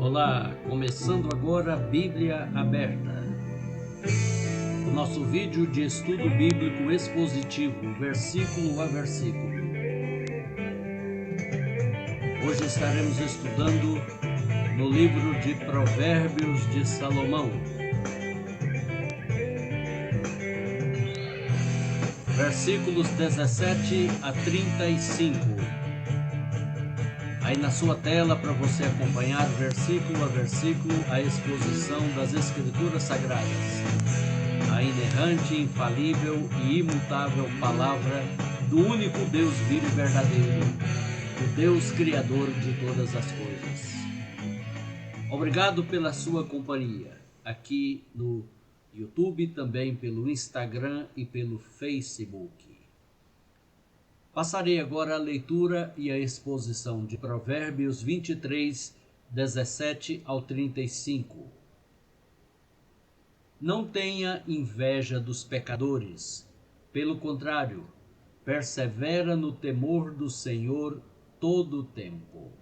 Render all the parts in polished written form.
Olá, começando agora a Bíblia Aberta, o nosso vídeo de estudo bíblico expositivo, versículo a versículo. Hoje estaremos estudando no livro de Provérbios de Salomão, versículos 17 a 35. Aí na sua tela, para você acompanhar versículo a versículo a exposição das Escrituras Sagradas, a inerrante, infalível e imutável palavra do único Deus vivo e verdadeiro, o Deus Criador de todas as coisas. Obrigado pela sua companhia aqui no YouTube, também pelo Instagram e pelo Facebook. Passarei agora a leitura e a exposição de Provérbios 23, 17 ao 35. Não tenha inveja dos pecadores, pelo contrário, persevera no temor do Senhor todo o tempo.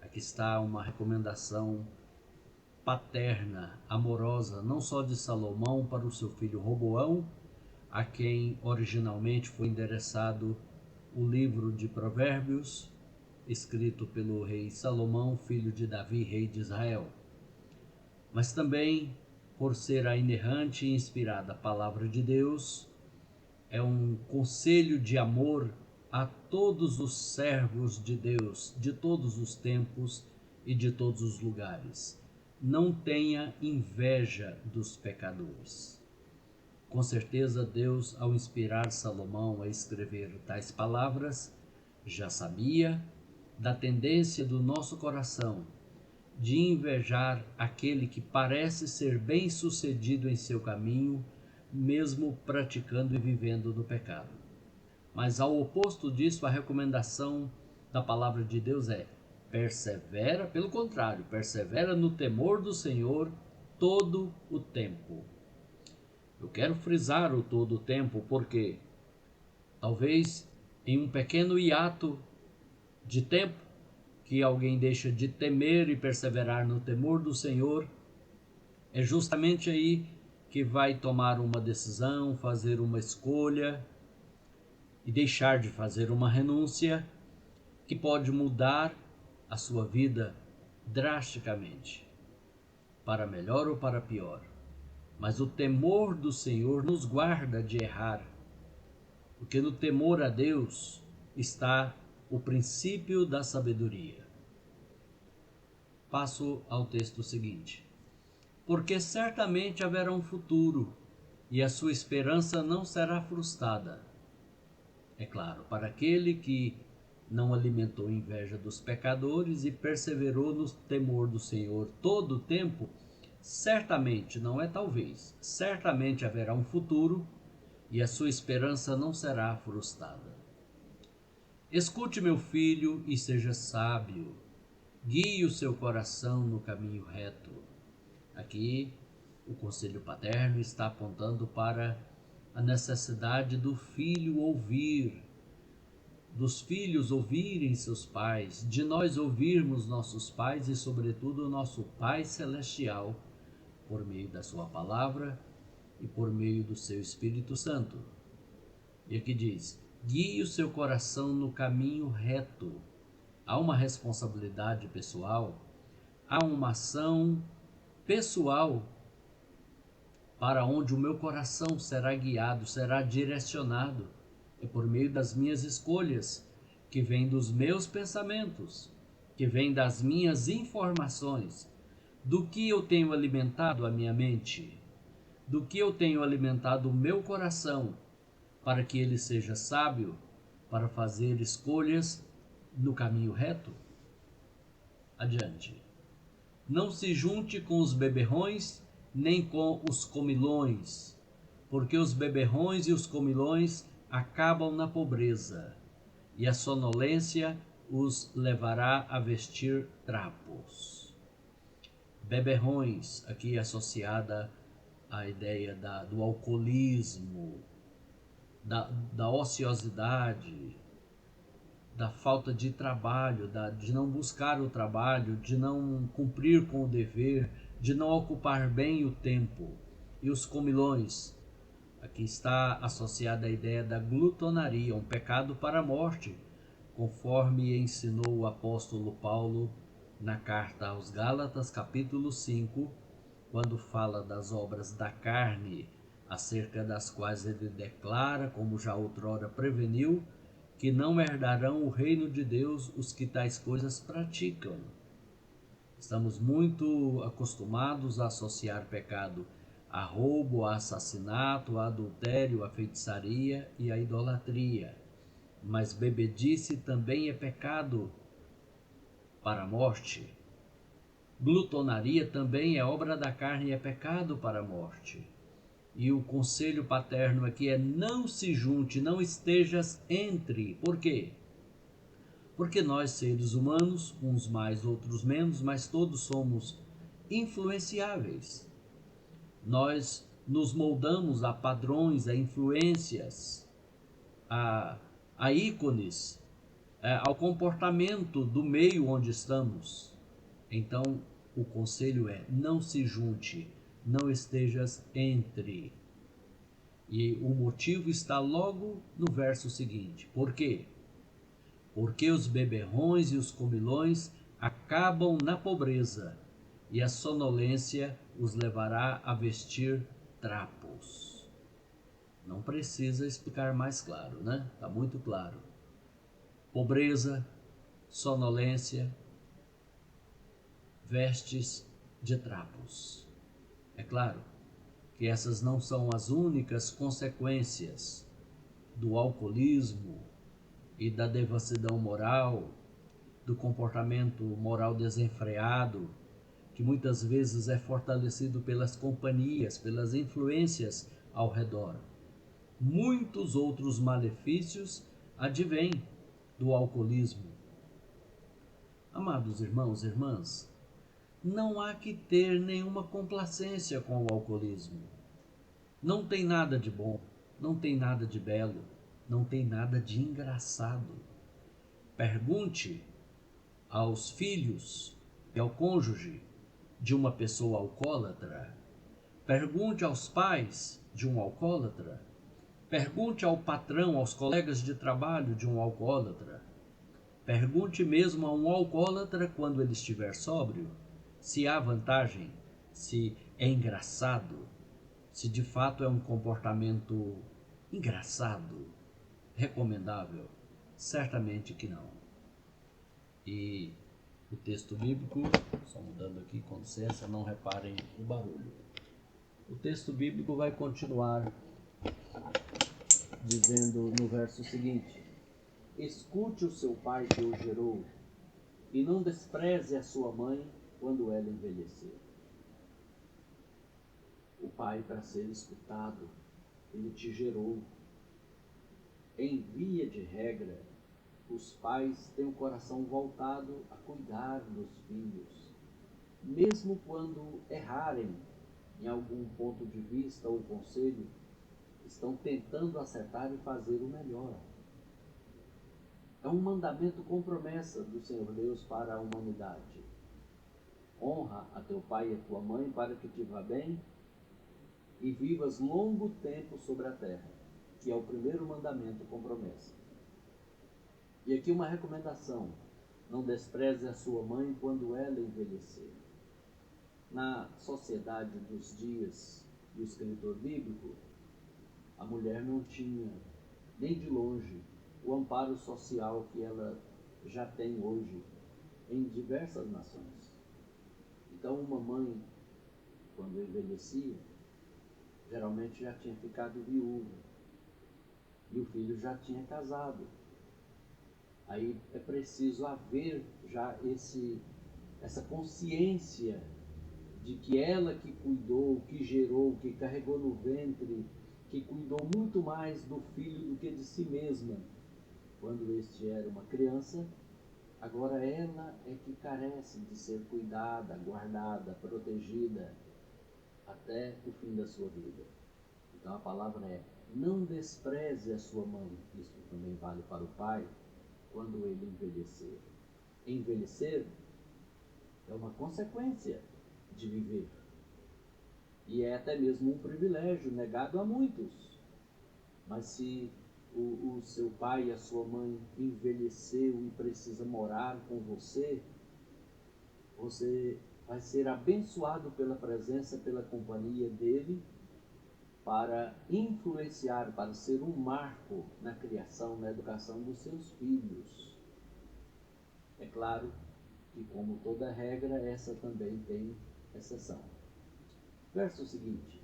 Aqui está uma recomendação paterna, amorosa, não só de Salomão para o seu filho Roboão, a quem originalmente foi endereçado o livro de Provérbios, escrito pelo rei Salomão, filho de Davi, rei de Israel, mas também por ser a inerrante e inspirada palavra de Deus, é um conselho de amor a todos os servos de Deus, de todos os tempos e de todos os lugares. Não tenha inveja dos pecadores. Com certeza, Deus, ao inspirar Salomão a escrever tais palavras, já sabia da tendência do nosso coração de invejar aquele que parece ser bem-sucedido em seu caminho, mesmo praticando e vivendo no pecado. Mas ao oposto disso, a recomendação da palavra de Deus é: persevera, pelo contrário, persevera no temor do Senhor todo o tempo. Eu quero frisar o todo o tempo porque talvez em um pequeno hiato de tempo que alguém deixa de temer e perseverar no temor do Senhor, é justamente aí que vai tomar uma decisão, fazer uma escolha e deixar de fazer uma renúncia que pode mudar a sua vida drasticamente, para melhor ou para pior. Mas o temor do Senhor nos guarda de errar, porque no temor a Deus está o princípio da sabedoria. Passo ao texto seguinte. Porque certamente haverá um futuro, e a sua esperança não será frustrada. É claro, para aquele que não alimentou inveja dos pecadores e perseverou no temor do Senhor todo o tempo, certamente, não é talvez, certamente haverá um futuro e a sua esperança não será frustrada. Escute, meu filho, e seja sábio. Guie o seu coração no caminho reto. Aqui, o conselho paterno está apontando para a necessidade do filho ouvir, dos filhos ouvirem seus pais, de nós ouvirmos nossos pais e, sobretudo, o nosso Pai Celestial, por meio da sua palavra e por meio do seu Espírito Santo. E aqui diz: guie o seu coração no caminho reto. Há uma responsabilidade pessoal, há uma ação pessoal para onde o meu coração será guiado, será direcionado. É por meio das minhas escolhas, que vem dos meus pensamentos, que vem das minhas informações, do que eu tenho alimentado a minha mente, do que eu tenho alimentado o meu coração, para que ele seja sábio, para fazer escolhas no caminho reto. Adiante. Não se junte com os beberrões, nem com os comilões, porque os beberrões e os comilões acabam na pobreza, e a sonolência os levará a vestir trapos. Beberrões, aqui associada à ideia do alcoolismo, da ociosidade, da falta de trabalho, de não buscar o trabalho, de não cumprir com o dever, de não ocupar bem o tempo. E os comilões, aqui está associada a ideia da glutonaria, um pecado para a morte, conforme ensinou o apóstolo Paulo na carta aos Gálatas, capítulo 5, quando fala das obras da carne, acerca das quais ele declara, como já outrora preveniu, que não herdarão o reino de Deus os que tais coisas praticam. Estamos muito acostumados a associar pecado a roubo, a assassinato, a adultério, a feitiçaria e a idolatria. Mas bebedice também é pecado para a morte. Glutonaria também é obra da carne e é pecado para a morte. E o conselho paterno aqui é: não se junte, não estejas entre. Por quê? Porque nós, seres humanos, uns mais, outros menos, mas todos somos influenciáveis. Nós nos moldamos a padrões, a influências, a ícones, ao comportamento do meio onde estamos. Então, o conselho é: não se junte, não estejas entre. E o motivo está logo no verso seguinte. Por quê? Porque os beberrões e os comilões acabam na pobreza, e a sonolência os levará a vestir trapos. Não precisa explicar mais claro, né? Está muito claro. Pobreza, sonolência, vestes de trapos. É claro que essas não são as únicas consequências do alcoolismo e da devassidão moral, do comportamento moral desenfreado, que muitas vezes é fortalecido pelas companhias, pelas influências ao redor. Muitos outros malefícios advêm do alcoolismo. Amados irmãos e irmãs, não há que ter nenhuma complacência com o alcoolismo. Não tem nada de bom, não tem nada de belo, não tem nada de engraçado. Pergunte aos filhos e ao cônjuge de uma pessoa alcoólatra. Pergunte aos pais de um alcoólatra. Pergunte ao patrão, aos colegas de trabalho de um alcoólatra. Pergunte mesmo a um alcoólatra, quando ele estiver sóbrio, se há vantagem, se é engraçado, se de fato é um comportamento engraçado, recomendável. Certamente que não. E o texto bíblico, só mudando aqui, com licença, não reparem o barulho. O texto bíblico vai continuar dizendo no verso seguinte: escute o seu pai que o gerou, e não despreze a sua mãe quando ela envelhecer. O pai, para ser escutado, ele te gerou. Em via de regra, os pais têm o coração voltado a cuidar dos filhos, mesmo quando errarem em algum ponto de vista ou conselho, estão tentando acertar e fazer o melhor. É um mandamento com promessa do Senhor Deus para a humanidade. Honra a teu pai e a tua mãe para que te vá bem e vivas longo tempo sobre a terra, que é o primeiro mandamento com promessa. E aqui uma recomendação: não despreze a sua mãe quando ela envelhecer. Na sociedade dos dias do escritor bíblico, a mulher não tinha, nem de longe, o amparo social que ela já tem hoje em diversas nações. Então, uma mãe, quando envelhecia, geralmente já tinha ficado viúva e o filho já tinha casado. Aí é preciso haver já esse essa consciência de que ela que cuidou, que gerou, que carregou no ventre, que cuidou muito mais do filho do que de si mesma, quando este era uma criança, agora ela é que carece de ser cuidada, guardada, protegida até o fim da sua vida. Então a palavra é: não despreze a sua mãe. Isso também vale para o pai quando ele envelhecer. Envelhecer é uma consequência de viver. E é até mesmo um privilégio negado a muitos. Mas se o seu pai e a sua mãe envelheceu e precisa morar com você, você vai ser abençoado pela presença, pela companhia dele, para influenciar, para ser um marco na criação, na educação dos seus filhos. É claro que, como toda regra, essa também tem exceção. Verso seguinte: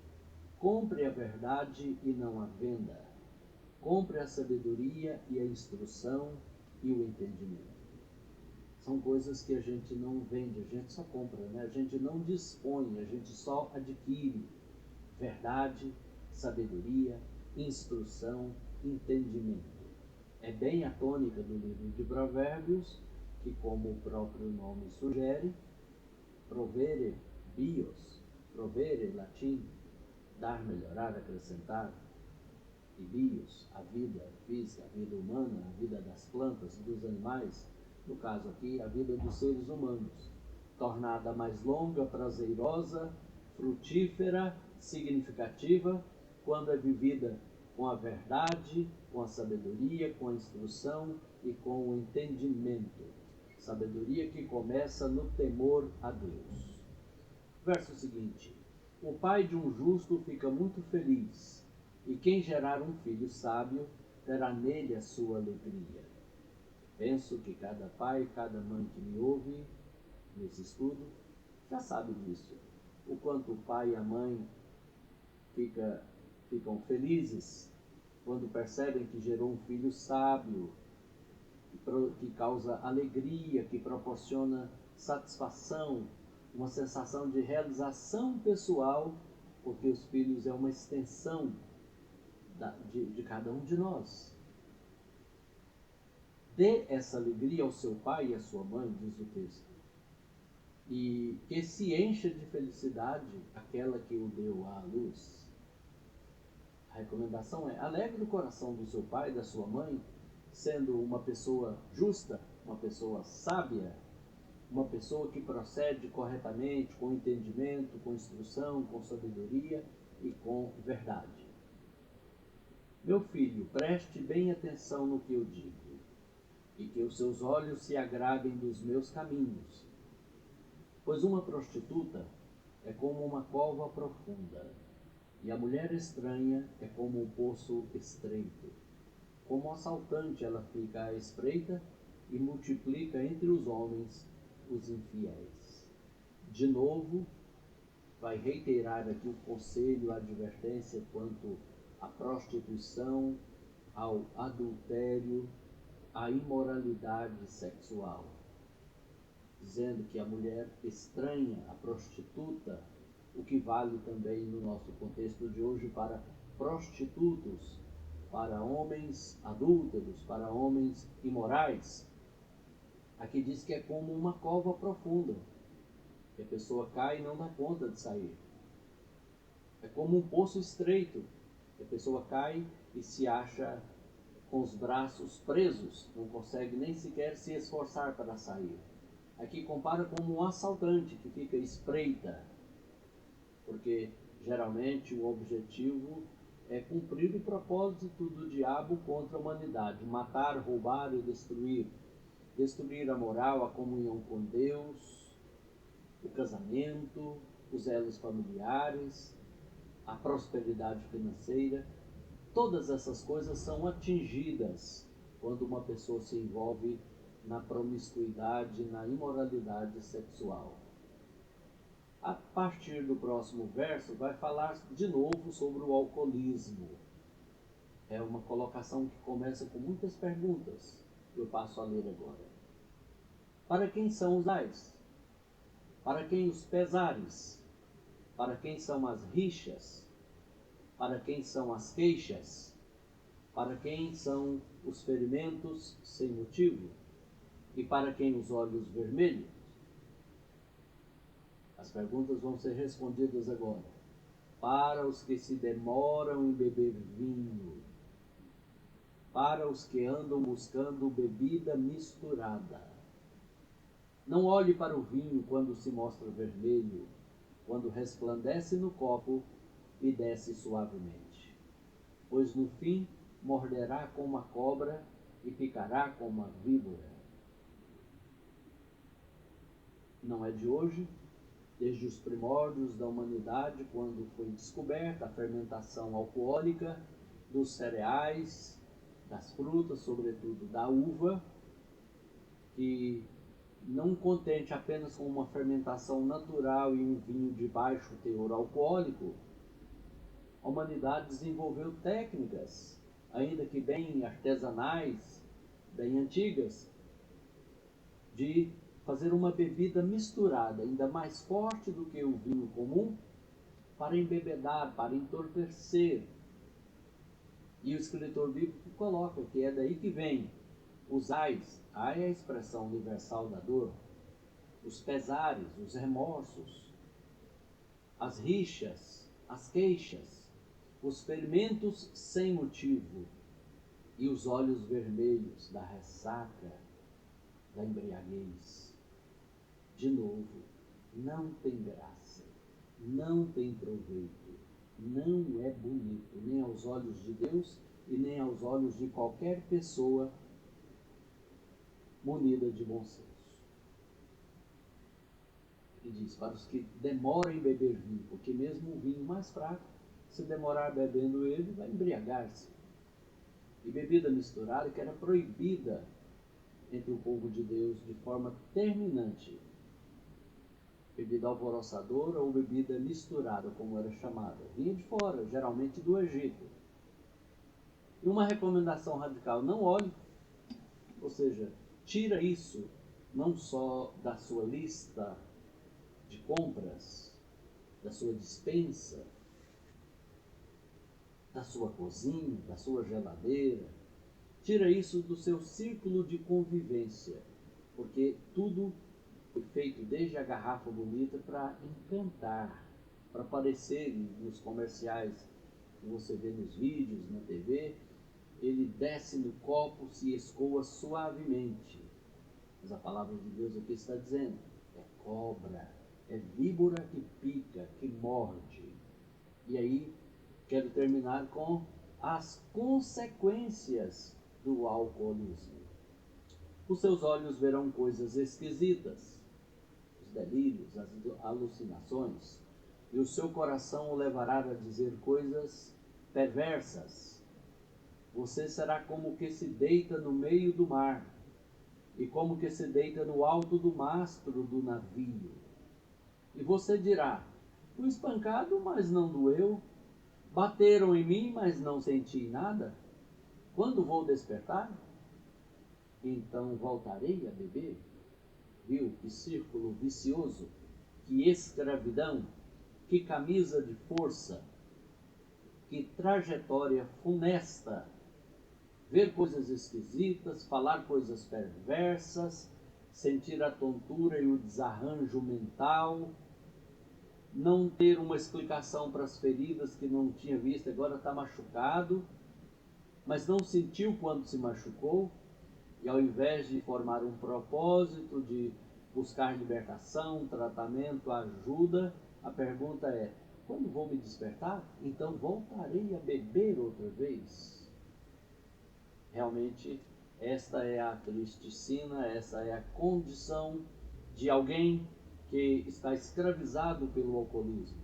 compre a verdade e não a venda. Compre a sabedoria e a instrução e o entendimento. São coisas que a gente não vende, a gente só compra, né? A gente não dispõe, a gente só adquire. Verdade, sabedoria, instrução, entendimento. É bem a tônica do livro de Provérbios, que, como o próprio nome sugere, provere bios, provere latim, dar, melhorar, acrescentar, e bios, a vida física, a vida humana, a vida das plantas, dos animais, no caso aqui, a vida dos seres humanos, tornada mais longa, prazerosa, frutífera, significativa, quando é vivida com a verdade, com a sabedoria, com a instrução e com o entendimento. Sabedoria que começa no temor a Deus. Verso seguinte: o pai de um justo fica muito feliz, e quem gerar um filho sábio terá nele a sua alegria. Penso que cada pai e cada mãe que me ouve nesse estudo já sabe disso. O quanto o pai e a mãe ficam felizes quando percebem que gerou um filho sábio, que causa alegria, que proporciona satisfação, uma sensação de realização pessoal, porque os filhos é uma extensão de cada um de nós. Dê essa alegria ao seu pai e à sua mãe, diz o texto, e que se encha de felicidade aquela que o deu à luz. A recomendação é: alegre o coração do seu pai e da sua mãe, sendo uma pessoa justa, uma pessoa sábia, uma pessoa que procede corretamente, com entendimento, com instrução, com sabedoria e com verdade. Meu filho, preste bem atenção no que eu digo, e que os seus olhos se agradem dos meus caminhos, pois uma prostituta é como uma cova profunda, e a mulher estranha é como um poço estreito. Como assaltante ela fica à espreita e multiplica entre os homens os infiéis. De novo, vai reiterar aqui o conselho, a advertência quanto à prostituição, ao adultério, à imoralidade sexual, dizendo que a mulher estranha, a prostituta, o que vale também no nosso contexto de hoje para prostitutos, para homens adúlteros, para homens imorais. Aqui diz que é como uma cova profunda, que a pessoa cai e não dá conta de sair. É como um poço estreito, que a pessoa cai e se acha com os braços presos, não consegue nem sequer se esforçar para sair. Aqui compara como um assaltante que fica espreita, porque geralmente o objetivo é cumprir o propósito do diabo contra a humanidade: matar, roubar e destruir. Destruir a moral, a comunhão com Deus, o casamento, os elos familiares, a prosperidade financeira. Todas essas coisas são atingidas quando uma pessoa se envolve na promiscuidade, na imoralidade sexual. A partir do próximo verso, vai falar de novo sobre o alcoolismo. É uma colocação que começa com muitas perguntas, que eu passo a ler agora. Para quem são os ais? Para quem os pesares? Para quem são as rixas? Para quem são as queixas? Para quem são os ferimentos sem motivo? E para quem os olhos vermelhos? As perguntas vão ser respondidas agora. Para os que se demoram em beber vinho, para os que andam buscando bebida misturada. Não olhe para o vinho quando se mostra vermelho, quando resplandece no copo e desce suavemente, pois no fim morderá como a cobra e picará como a víbora. Não é de hoje, desde os primórdios da humanidade, quando foi descoberta a fermentação alcoólica dos cereais, das frutas, sobretudo da uva, que não contente apenas com uma fermentação natural e um vinho de baixo teor alcoólico, a humanidade desenvolveu técnicas, ainda que bem artesanais, bem antigas, de fazer uma bebida misturada, ainda mais forte do que o vinho comum, para embebedar, para entorpecer. E o escritor bíblico coloca que é daí que vem os ais, ai é a expressão universal da dor, os pesares, os remorsos, as rixas, as queixas, os ferimentos sem motivo e os olhos vermelhos da ressaca, da embriaguez. De novo, não tem graça, não tem proveito, não é bonito, nem aos olhos de Deus e nem aos olhos de qualquer pessoa munida de bom senso. E diz, para os que demoram em beber vinho, porque mesmo o vinho mais fraco, se demorar bebendo ele, vai embriagar-se. E bebida misturada, que era proibida entre o povo de Deus de forma terminante. Bebida alvoroçadora ou bebida misturada, como era chamada. Vinha de fora, geralmente do Egito. E uma recomendação radical, não olhe, ou seja, tira isso não só da sua lista de compras, da sua despensa, da sua cozinha, da sua geladeira. Tira isso do seu círculo de convivência, porque tudo foi feito desde a garrafa bonita para encantar, para aparecer nos comerciais que você vê nos vídeos, na TV. Ele desce no copo, se escoa suavemente. Mas a palavra de Deus aqui está dizendo, é cobra, é víbora que pica, que morde. E aí, quero terminar com as consequências do alcoolismo. Os seus olhos verão coisas esquisitas, os delírios, as alucinações, e o seu coração o levará a dizer coisas perversas. Você será como que se deita no meio do mar, e como que se deita no alto do mastro do navio. E você dirá, fui espancado, mas não doeu. Bateram em mim, mas não senti nada. Quando vou despertar? Então voltarei a beber? Viu que círculo vicioso, que escravidão, que camisa de força, que trajetória funesta. Ver coisas esquisitas, falar coisas perversas, sentir a tontura e o desarranjo mental, não ter uma explicação para as feridas que não tinha visto, agora está machucado, mas não sentiu quando se machucou, e ao invés de formar um propósito de buscar libertação, tratamento, ajuda, a pergunta é, quando vou me despertar? Então voltarei a beber outra vez? Realmente, esta é a triste sina, essa é a condição de alguém que está escravizado pelo alcoolismo.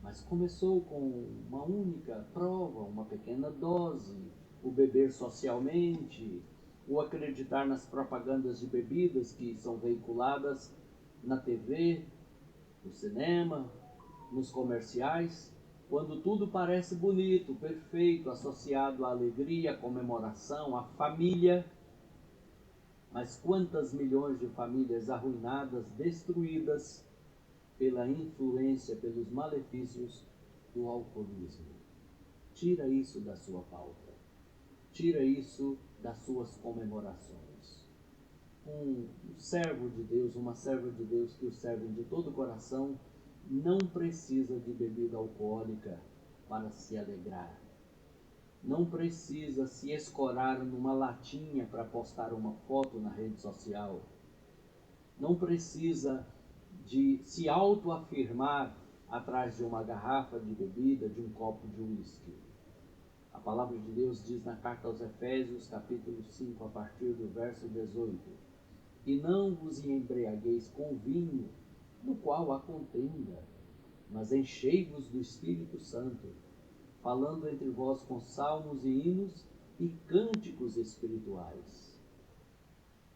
Mas começou com uma única prova, uma pequena dose, o beber socialmente, o acreditar nas propagandas de bebidas que são veiculadas na TV, no cinema, nos comerciais, quando tudo parece bonito, perfeito, associado à alegria, à comemoração, à família, Mas quantas milhões de famílias arruinadas, destruídas pela influência, pelos malefícios do alcoolismo. Tira isso da sua pauta. Tira isso das suas comemorações. Um servo de Deus, uma serva de Deus que o servem de todo o coração, não precisa de bebida alcoólica para se alegrar. Não precisa se escorar numa latinha para postar uma foto na rede social. Não precisa de se autoafirmar atrás de uma garrafa de bebida, de um copo de uísque. A palavra de Deus diz na carta aos Efésios, capítulo 5, a partir do verso 18: E não vos embriagueis com vinho, no qual há contenda, mas enchei-vos do Espírito Santo, falando entre vós com salmos e hinos e cânticos espirituais.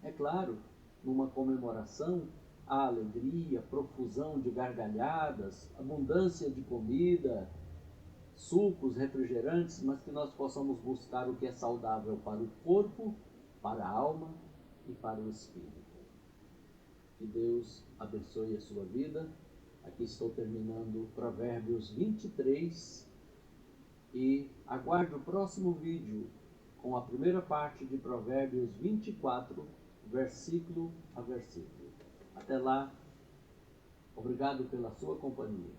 É claro, numa comemoração, há alegria, profusão de gargalhadas, abundância de comida, sucos, refrigerantes, mas que nós possamos buscar o que é saudável para o corpo, para a alma e para o espírito. Que Deus abençoe a sua vida. Aqui estou terminando Provérbios 23 e aguarde o próximo vídeo com a primeira parte de Provérbios 24, versículo a versículo. Até lá, obrigado pela sua companhia.